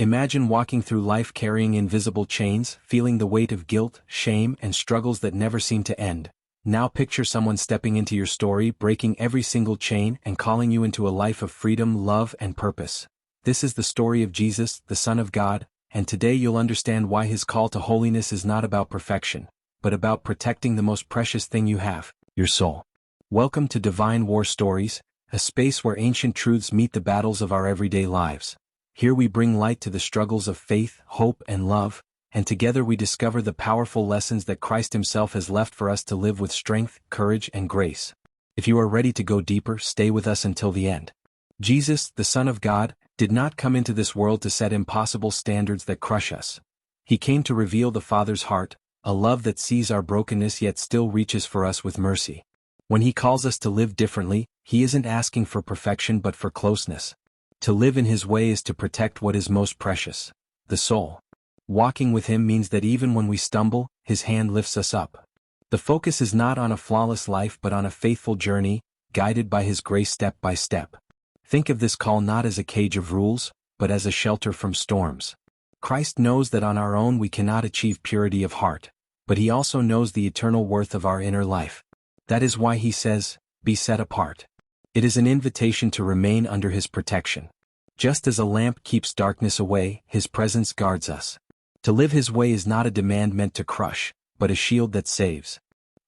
Imagine walking through life carrying invisible chains, feeling the weight of guilt, shame, and struggles that never seem to end. Now picture someone stepping into your story, breaking every single chain, and calling you into a life of freedom, love, and purpose. This is the story of Jesus, the Son of God, and today you'll understand why his call to holiness is not about perfection, but about protecting the most precious thing you have, your soul. Welcome to Divine War Stories, a space where ancient truths meet the battles of our everyday lives. Here we bring light to the struggles of faith, hope, and love, and together we discover the powerful lessons that Christ himself has left for us to live with strength, courage, and grace. If you are ready to go deeper, stay with us until the end. Jesus, the Son of God, did not come into this world to set impossible standards that crush us. He came to reveal the Father's heart, a love that sees our brokenness yet still reaches for us with mercy. When he calls us to live differently, he isn't asking for perfection but for closeness. To live in his way is to protect what is most precious, the soul. Walking with him means that even when we stumble, his hand lifts us up. The focus is not on a flawless life but on a faithful journey, guided by his grace step by step. Think of this call not as a cage of rules, but as a shelter from storms. Christ knows that on our own we cannot achieve purity of heart, but he also knows the eternal worth of our inner life. That is why he says, "Be set apart." It is an invitation to remain under his protection. Just as a lamp keeps darkness away, his presence guards us. To live his way is not a demand meant to crush, but a shield that saves.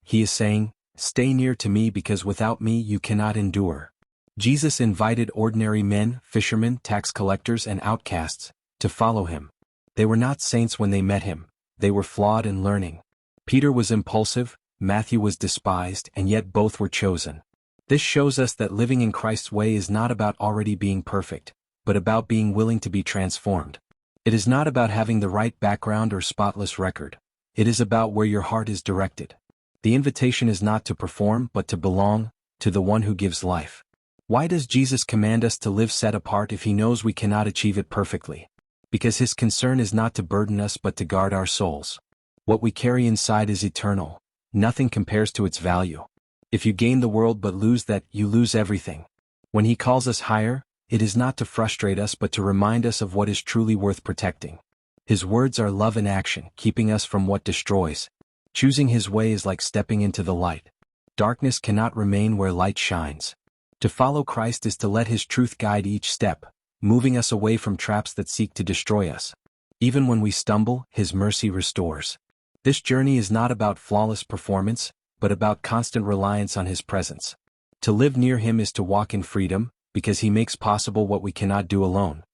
He is saying, "Stay near to me because without me you cannot endure." Jesus invited ordinary men, fishermen, tax collectors, and outcasts to follow him. They were not saints when they met him, they were flawed and learning. Peter was impulsive, Matthew was despised, and yet both were chosen. This shows us that living in Christ's way is not about already being perfect, but about being willing to be transformed. It is not about having the right background or spotless record. It is about where your heart is directed. The invitation is not to perform but to belong, to the one who gives life. Why does Jesus command us to live set apart if he knows we cannot achieve it perfectly? Because his concern is not to burden us but to guard our souls. What we carry inside is eternal. Nothing compares to its value. If you gain the world but lose that, you lose everything. When he calls us higher, it is not to frustrate us but to remind us of what is truly worth protecting. His words are love in action, keeping us from what destroys. Choosing his way is like stepping into the light. Darkness cannot remain where light shines. To follow Christ is to let his truth guide each step, moving us away from traps that seek to destroy us. Even when we stumble, his mercy restores. This journey is not about flawless performance, but about constant reliance on his presence. To live near him is to walk in freedom, because he makes possible what we cannot do alone.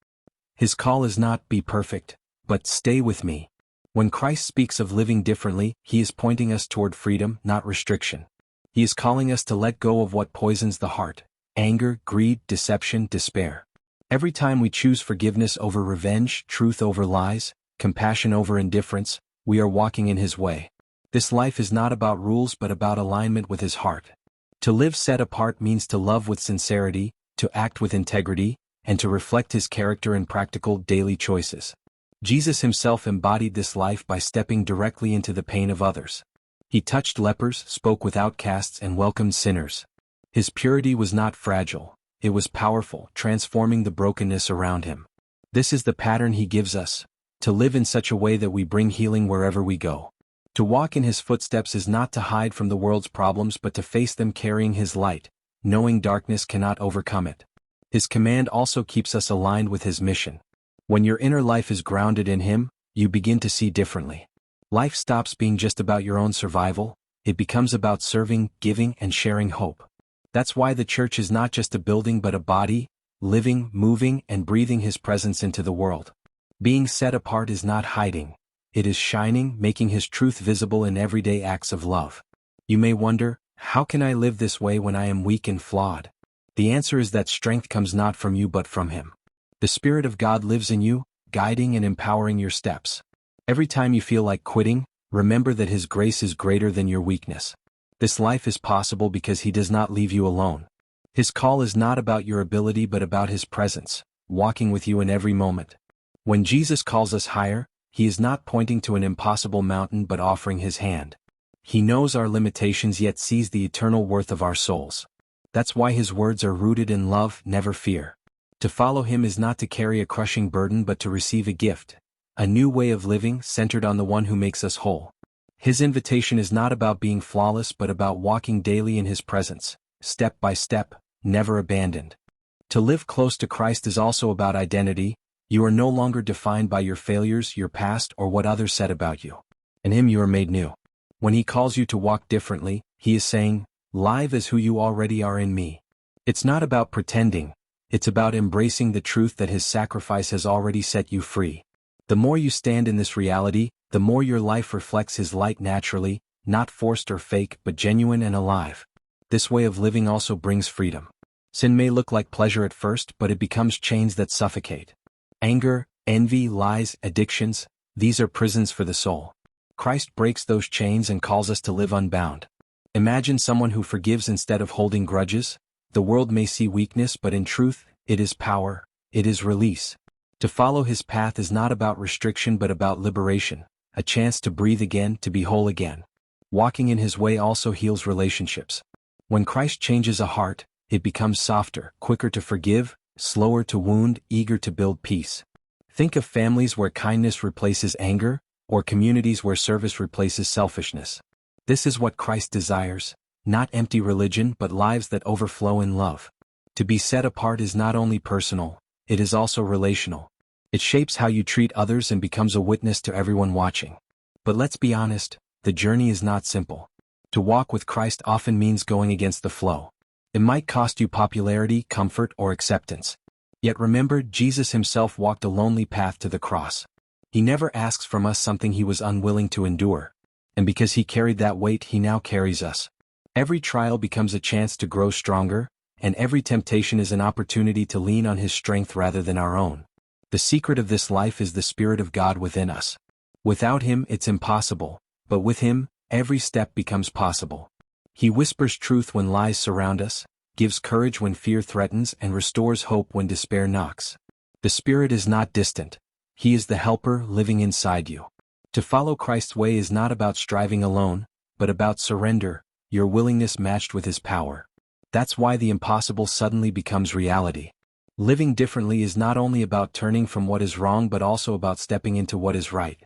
His call is not "be perfect," but "stay with me." When Christ speaks of living differently, he is pointing us toward freedom, not restriction. He is calling us to let go of what poisons the heart: anger, greed, deception, despair. Every time we choose forgiveness over revenge, truth over lies, compassion over indifference, we are walking in his way. This life is not about rules but about alignment with his heart. To live set apart means to love with sincerity, to act with integrity, and to reflect his character in practical, daily choices. Jesus himself embodied this life by stepping directly into the pain of others. He touched lepers, spoke with outcasts, and welcomed sinners. His purity was not fragile, it was powerful, transforming the brokenness around him. This is the pattern he gives us: to live in such a way that we bring healing wherever we go. To walk in his footsteps is not to hide from the world's problems but to face them carrying his light, knowing darkness cannot overcome it. His command also keeps us aligned with his mission. When your inner life is grounded in him, you begin to see differently. Life stops being just about your own survival, it becomes about serving, giving, and sharing hope. That's why the church is not just a building but a body, living, moving, and breathing his presence into the world. Being set apart is not hiding. It is shining, making his truth visible in everyday acts of love. You may wonder, how can I live this way when I am weak and flawed? The answer is that strength comes not from you but from him. The Spirit of God lives in you, guiding and empowering your steps. Every time you feel like quitting, remember that his grace is greater than your weakness. This life is possible because he does not leave you alone. His call is not about your ability but about his presence, walking with you in every moment. When Jesus calls us higher, he is not pointing to an impossible mountain but offering his hand. He knows our limitations yet sees the eternal worth of our souls. That's why his words are rooted in love, never fear. To follow him is not to carry a crushing burden but to receive a gift, a new way of living centered on the one who makes us whole. His invitation is not about being flawless but about walking daily in his presence, step by step, never abandoned. To live close to Christ is also about identity. You are no longer defined by your failures, your past, or what others said about you. In him you are made new. When he calls you to walk differently, he is saying, "Live as who you already are in me." It's not about pretending, it's about embracing the truth that his sacrifice has already set you free. The more you stand in this reality, the more your life reflects his light naturally, not forced or fake but genuine and alive. This way of living also brings freedom. Sin may look like pleasure at first, but it becomes chains that suffocate. Anger, envy, lies, addictions, these are prisons for the soul. Christ breaks those chains and calls us to live unbound. Imagine someone who forgives instead of holding grudges. The world may see weakness, but in truth, it is power, it is release. To follow his path is not about restriction but about liberation, a chance to breathe again, to be whole again. Walking in his way also heals relationships. When Christ changes a heart, it becomes softer, quicker to forgive, slower to wound, eager to build peace. Think of families where kindness replaces anger, or communities where service replaces selfishness. This is what Christ desires, not empty religion but lives that overflow in love. To be set apart is not only personal, it is also relational. It shapes how you treat others and becomes a witness to everyone watching. But let's be honest, the journey is not simple. To walk with Christ often means going against the flow. It might cost you popularity, comfort, or acceptance. Yet remember, Jesus himself walked a lonely path to the cross. He never asks from us something he was unwilling to endure. And because he carried that weight, he now carries us. Every trial becomes a chance to grow stronger, and every temptation is an opportunity to lean on his strength rather than our own. The secret of this life is the Spirit of God within us. Without him, it's impossible, but with him, every step becomes possible. He whispers truth when lies surround us, gives courage when fear threatens, and restores hope when despair knocks. The Spirit is not distant. He is the helper living inside you. To follow Christ's way is not about striving alone, but about surrender, your willingness matched with his power. That's why the impossible suddenly becomes reality. Living differently is not only about turning from what is wrong but also about stepping into what is right.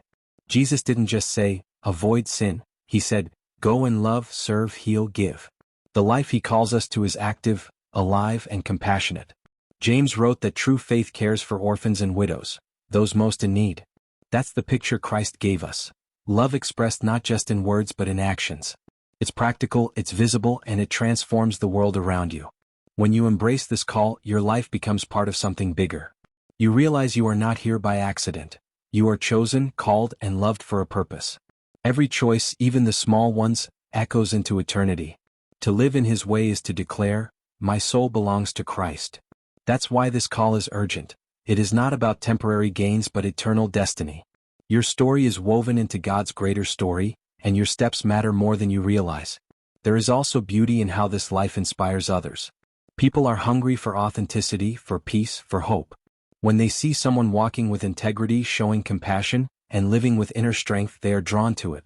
Jesus didn't just say, "Avoid sin," he said, "Go and love, serve, heal, give." The life he calls us to is active, alive, and compassionate. James wrote that true faith cares for orphans and widows, those most in need. That's the picture Christ gave us. Love expressed not just in words but in actions. It's practical, it's visible, and it transforms the world around you. When you embrace this call, your life becomes part of something bigger. You realize you are not here by accident. You are chosen, called, and loved for a purpose. Every choice, even the small ones, echoes into eternity. To live in his way is to declare, "My soul belongs to Christ." That's why this call is urgent. It is not about temporary gains but eternal destiny. Your story is woven into God's greater story, and your steps matter more than you realize. There is also beauty in how this life inspires others. People are hungry for authenticity, for peace, for hope. When they see someone walking with integrity, showing compassion, and living with inner strength, they are drawn to it.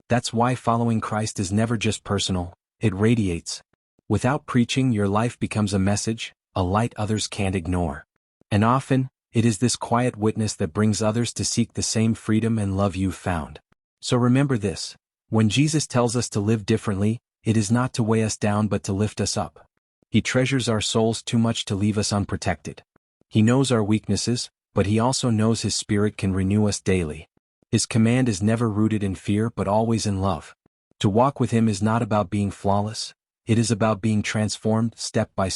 That's why following Christ is never just personal, it radiates. Without preaching, your life becomes a message, a light others can't ignore. And often, it is this quiet witness that brings others to seek the same freedom and love you've found. So remember this: when Jesus tells us to live differently, it is not to weigh us down but to lift us up. He treasures our souls too much to leave us unprotected. He knows our weaknesses, but he also knows his Spirit can renew us daily. His command is never rooted in fear but always in love. To walk with him is not about being flawless, it is about being transformed step by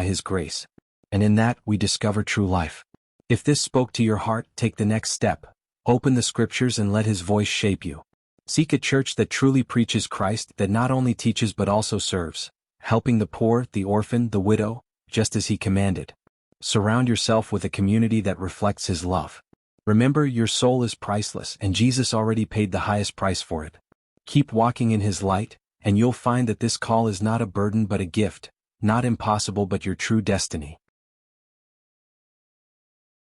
his grace. And in that, we discover true life. If this spoke to your heart, take the next step. Open the scriptures and let his voice shape you. Seek a church that truly preaches Christ, that not only teaches but also serves, helping the poor, the orphan, the widow, just as he commanded. Surround yourself with a community that reflects his love. Remember, your soul is priceless, and Jesus already paid the highest price for it. Keep walking in his light, and you'll find that this call is not a burden but a gift, not impossible but your true destiny.